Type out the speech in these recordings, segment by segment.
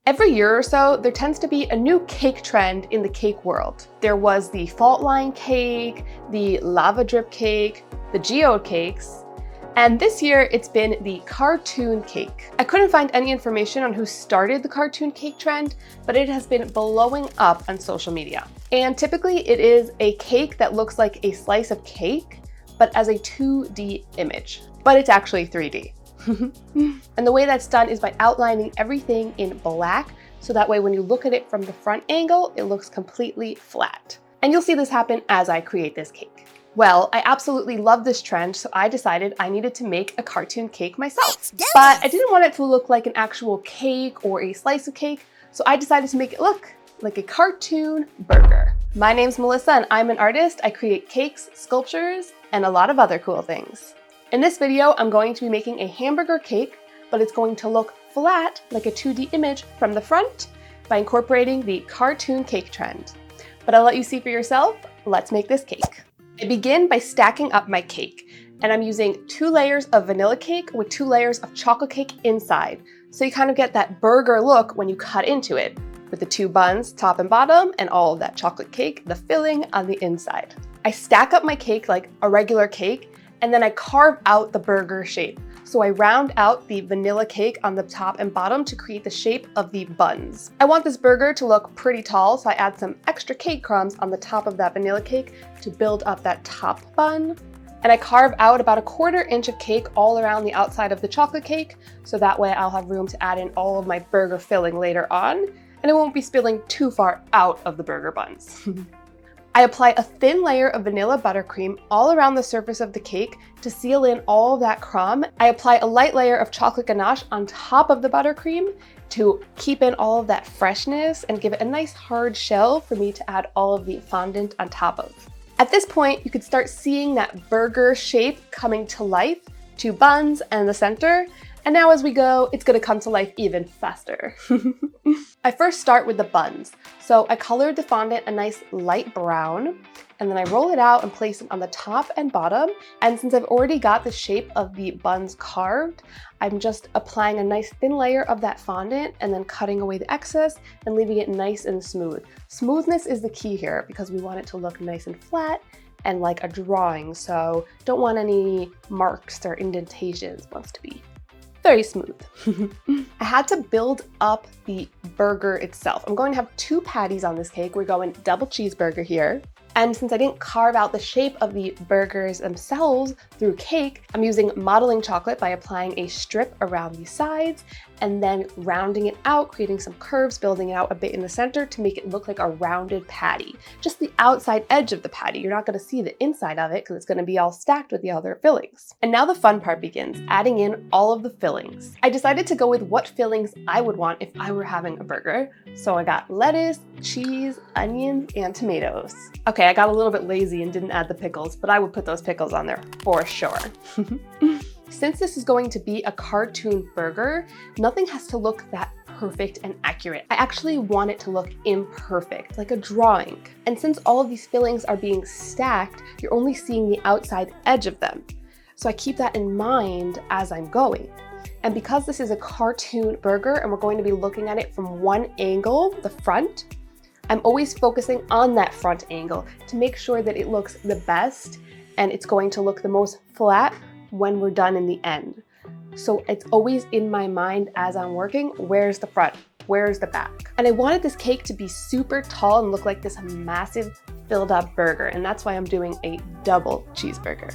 Every year or so, there tends to be a new cake trend in the cake world. There was the fault line cake, the lava drip cake, the geode cakes, and this year it's been the cartoon cake. I couldn't find any information on who started the cartoon cake trend, but it has been blowing up on social media. And typically it is a cake that looks like a slice of cake, but as a 2D image, but it's actually 3D. And the way that's done is by outlining everything in black, so that way when you look at it from the front angle, it looks completely flat. And you'll see this happen as I create this cake. Well, I absolutely love this trend, so I decided I needed to make a cartoon cake myself. But I didn't want it to look like an actual cake or a slice of cake, so I decided to make it look like a cartoon burger. My name's Melissa and I'm an artist. I create cakes, sculptures, and a lot of other cool things. In this video, I'm going to be making a hamburger cake, but it's going to look flat like a 2D image from the front by incorporating the cartoon cake trend. But I'll let you see for yourself. Let's make this cake. I begin by stacking up my cake, and I'm using 2 layers of vanilla cake with 2 layers of chocolate cake inside. So you kind of get that burger look when you cut into it, with the 2 buns, top and bottom, and all of that chocolate cake, the filling on the inside. I stack up my cake like a regular cake, and then I carve out the burger shape. So I round out the vanilla cake on the top and bottom to create the shape of the buns. I want this burger to look pretty tall, so I add some extra cake crumbs on the top of that vanilla cake to build up that top bun. And I carve out about 1/4 inch of cake all around the outside of the chocolate cake, so that way I'll have room to add in all of my burger filling later on, and it won't be spilling too far out of the burger buns. I apply a thin layer of vanilla buttercream all around the surface of the cake to seal in all of that crumb. I apply a light layer of chocolate ganache on top of the buttercream to keep in all of that freshness and give it a nice hard shell for me to add all of the fondant on top of. At this point, you could start seeing that burger shape coming to life, 2 buns and the center. And now as we go, it's gonna come to life even faster. I first start with the buns. So I colored the fondant a nice light brown, and then I roll it out and place it on the top and bottom. And since I've already got the shape of the buns carved, I'm just applying a nice thin layer of that fondant and then cutting away the excess and leaving it nice and smooth. Smoothness is the key here because we want it to look nice and flat and like a drawing. So don't want any marks or indentations. It wants to be very smooth. I had to build up the burger itself. I'm going to have 2 patties on this cake. We're going double cheeseburger here. And since I didn't carve out the shape of the burgers themselves through cake, I'm using modeling chocolate by applying a strip around the sides and then rounding it out, creating some curves, building it out a bit in the center to make it look like a rounded patty. Just the outside edge of the patty. You're not going to see the inside of it because it's going to be all stacked with the other fillings. And now the fun part begins, adding in all of the fillings. I decided to go with what fillings I would want if I were having a burger. So I got lettuce, cheese, onions, and tomatoes. Okay, I got a little bit lazy and didn't add the pickles, but I would put those pickles on there for sure. Since this is going to be a cartoon burger, nothing has to look that perfect and accurate. I actually want it to look imperfect, like a drawing. And since all of these fillings are being stacked, you're only seeing the outside edge of them. So I keep that in mind as I'm going. And because this is a cartoon burger and we're going to be looking at it from one angle, the front, I'm always focusing on that front angle to make sure that it looks the best and it's going to look the most flat when we're done in the end. So it's always in my mind as I'm working, where's the front, where's the back? And I wanted this cake to be super tall and look like this massive filled up burger, and that's why I'm doing a double cheeseburger.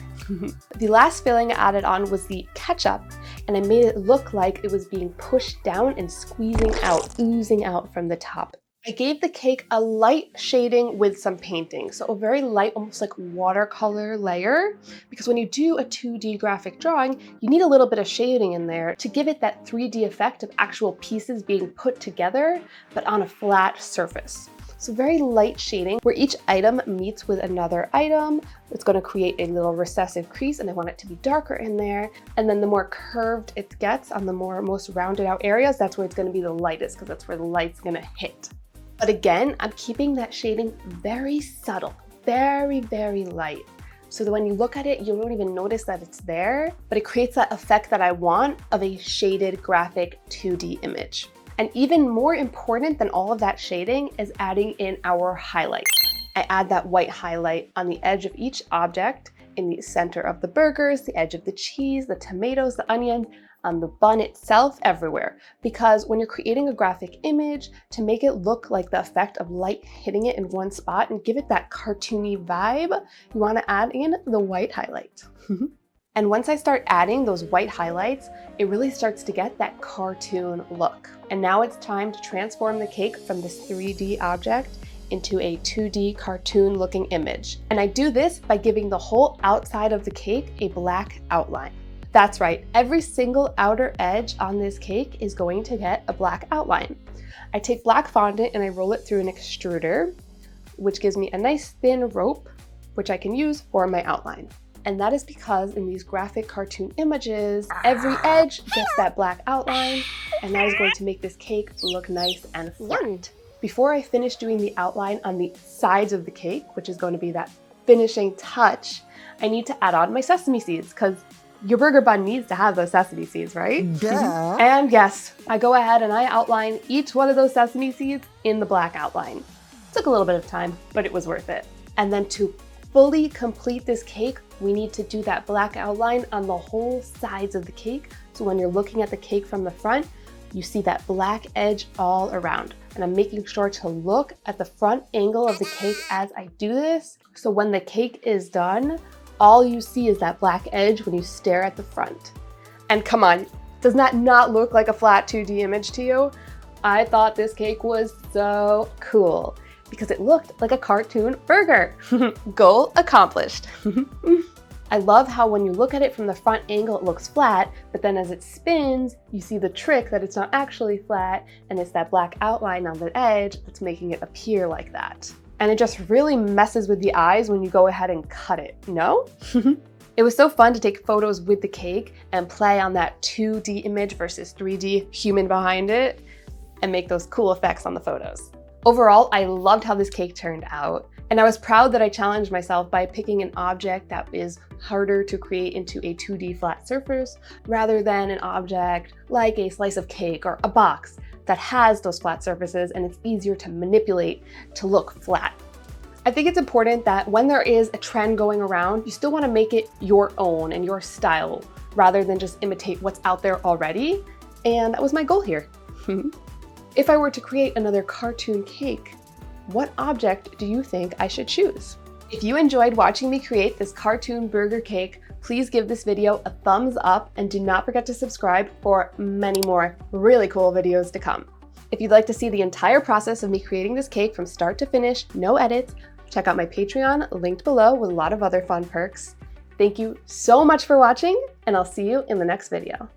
The last filling I added on was the ketchup, and I made it look like it was being pushed down and squeezing out, oozing out from the top. I gave the cake a light shading with some painting, so a very light, almost like watercolor layer, because when you do a 2D graphic drawing, you need a little bit of shading in there to give it that 3D effect of actual pieces being put together, but on a flat surface. So very light shading where each item meets with another item. It's going to create a little recessive crease, and I want it to be darker in there. And then the more curved it gets on the most rounded out areas, that's where it's going to be the lightest, because that's where the light's going to hit. But again, I'm keeping that shading very subtle, very, very light. So that when you look at it, you won't even notice that it's there, but it creates that effect that I want of a shaded graphic 2D image. And even more important than all of that shading is adding in our highlight. I add that white highlight on the edge of each object, in the center of the burgers, the edge of the cheese, the tomatoes, the onion, on the bun itself, everywhere. Because when you're creating a graphic image, to make it look like the effect of light hitting it in one spot and give it that cartoony vibe, you want to add in the white highlight. And once I start adding those white highlights, it really starts to get that cartoon look. And now it's time to transform the cake from this 3D object into a 2D cartoon looking image. And I do this by giving the whole outside of the cake a black outline. That's right, every single outer edge on this cake is going to get a black outline. I take black fondant and I roll it through an extruder, which gives me a nice thin rope, which I can use for my outline. And that is because in these graphic cartoon images, every edge gets that black outline, and that is going to make this cake look nice and flat. Before I finish doing the outline on the sides of the cake, which is going to be that finishing touch, I need to add on my sesame seeds because your burger bun needs to have those sesame seeds, right? Duh. And yes, I go ahead and I outline each one of those sesame seeds in the black outline. Took a little bit of time, but it was worth it. And then to fully complete this cake, we need to do that black outline on the whole sides of the cake. So when you're looking at the cake from the front, you see that black edge all around. And I'm making sure to look at the front angle of the cake as I do this. So when the cake is done, all you see is that black edge when you stare at the front. And come on, does that not look like a flat 2D image to you? I thought this cake was so cool because it looked like a cartoon burger. Goal accomplished. I love how when you look at it from the front angle, it looks flat, but then as it spins, you see the trick that it's not actually flat, and it's that black outline on the edge that's making it appear like that. And it just really messes with the eyes when you go ahead and cut it, no? It was so fun to take photos with the cake and play on that 2D image versus 3D human behind it and make those cool effects on the photos. Overall, I loved how this cake turned out. And I was proud that I challenged myself by picking an object that is harder to create into a 2D flat surface rather than an object like a slice of cake or a box that has those flat surfaces and it's easier to manipulate to look flat. I think it's important that when there is a trend going around, you still want to make it your own and your style rather than just imitate what's out there already. And that was my goal here. If I were to create another cartoon cake, what object do you think I should choose? If you enjoyed watching me create this cartoon burger cake, please give this video a thumbs up and do not forget to subscribe for many more really cool videos to come. If you'd like to see the entire process of me creating this cake from start to finish, no edits, check out my Patreon linked below with a lot of other fun perks. Thank you so much for watching, and I'll see you in the next video.